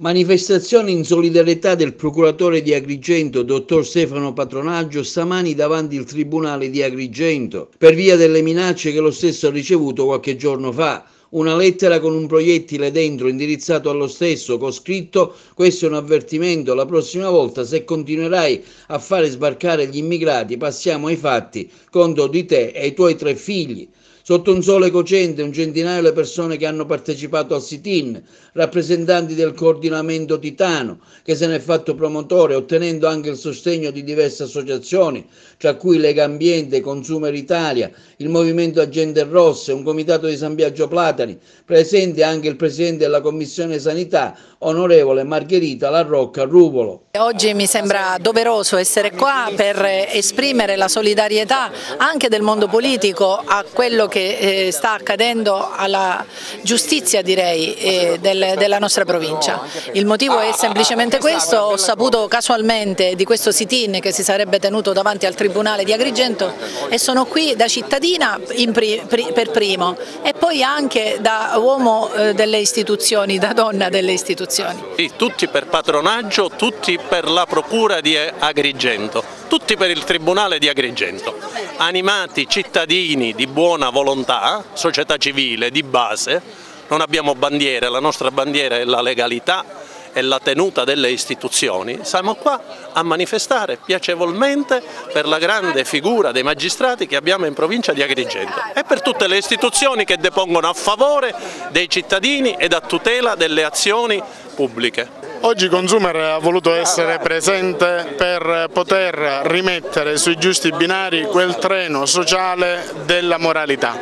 Manifestazione in solidarietà del procuratore di Agrigento, dottor Stefano Patronaggio, stamani davanti il Tribunale di Agrigento, per via delle minacce che lo stesso ha ricevuto qualche giorno fa. Una lettera con un proiettile dentro indirizzato allo stesso, con scritto: questo è un avvertimento, la prossima volta se continuerai a fare sbarcare gli immigrati passiamo ai fatti, conto di te e ai tuoi 3 figli. Sotto un sole cocente, un centinaio le persone che hanno partecipato al sit-in, rappresentanti del coordinamento Titano, che se ne è fatto promotore, ottenendo anche il sostegno di diverse associazioni, tra cui Lega Ambiente, Consumer Italia, il Movimento Agende Rosse, un comitato di San Biagio Platani, presente anche il Presidente della Commissione Sanità, onorevole Margherita La Rocca Ruvolo. Oggi mi sembra doveroso essere qua per esprimere la solidarietà anche del mondo politico a quello che sta accadendo alla giustizia, direi, della nostra provincia. Il motivo è semplicemente questo: ho saputo casualmente di questo sit-in che si sarebbe tenuto davanti al Tribunale di Agrigento e sono qui da cittadina per primo e poi anche da uomo delle istituzioni, da donna delle istituzioni. Sì, tutti per Patronaggio, tutti per la Procura di Agrigento, tutti per il Tribunale di Agrigento, animati cittadini di buona volontà, società civile di base. Non abbiamo bandiere, la nostra bandiera è la legalità e la tenuta delle istituzioni. Siamo qua a manifestare piacevolmente per la grande figura dei magistrati che abbiamo in provincia di Agrigento e per tutte le istituzioni che depongono a favore dei cittadini ed a tutela delle azioni pubbliche. Oggi Consumer ha voluto essere presente per poter rimettere sui giusti binari quel treno sociale della moralità,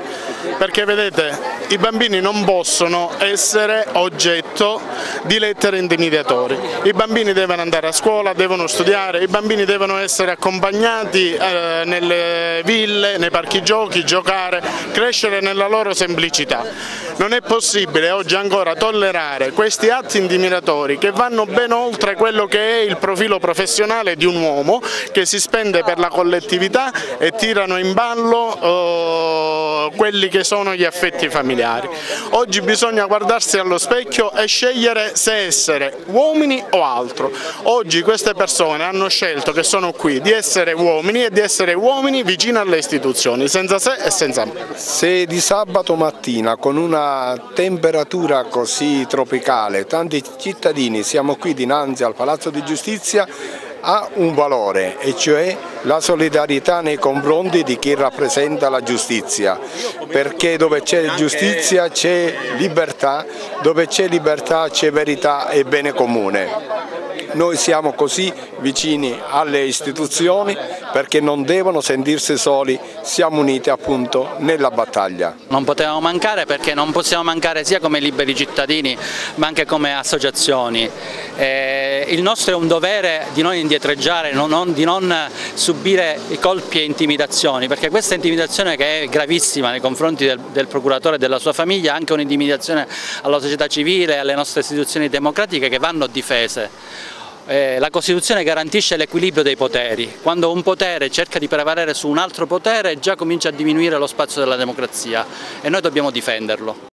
perché vedete, i bambini non possono essere oggetto di lettere intimidatori, i bambini devono andare a scuola, devono studiare, i bambini devono essere accompagnati nelle ville, nei parchi giochi, giocare, crescere nella loro semplicità. Non è possibile oggi ancora tollerare questi atti intimidatori che vanno ben oltre quello che è il profilo professionale di un uomo che si spende per la collettività e tirano in ballo quelli che sono gli affetti familiari. Oggi bisogna guardarsi allo specchio e scegliere se essere uomini o altro. Oggi queste persone hanno scelto, che sono qui, di essere uomini e di essere uomini vicino alle istituzioni, senza se e senza me. Se di sabato mattina con una temperatura così tropicale tanti cittadini siamo qui dinanzi al Palazzo di Giustizia, ha un valore, e cioè la solidarietà nei confronti di chi rappresenta la giustizia, perché dove c'è giustizia c'è libertà, dove c'è libertà c'è verità e bene comune. Noi siamo così vicini alle istituzioni perché non devono sentirsi soli, siamo uniti appunto nella battaglia. Non potevamo mancare perché non possiamo mancare sia come liberi cittadini ma anche come associazioni. Il nostro è un dovere di non indietreggiare, di non subire colpi e intimidazioni, perché questa intimidazione, che è gravissima nei confronti del procuratore e della sua famiglia, è anche un'intimidazione alla società civile e alle nostre istituzioni democratiche che vanno difese. La Costituzione garantisce l'equilibrio dei poteri. Quando un potere cerca di prevalere su un altro potere già comincia a diminuire lo spazio della democrazia e noi dobbiamo difenderlo.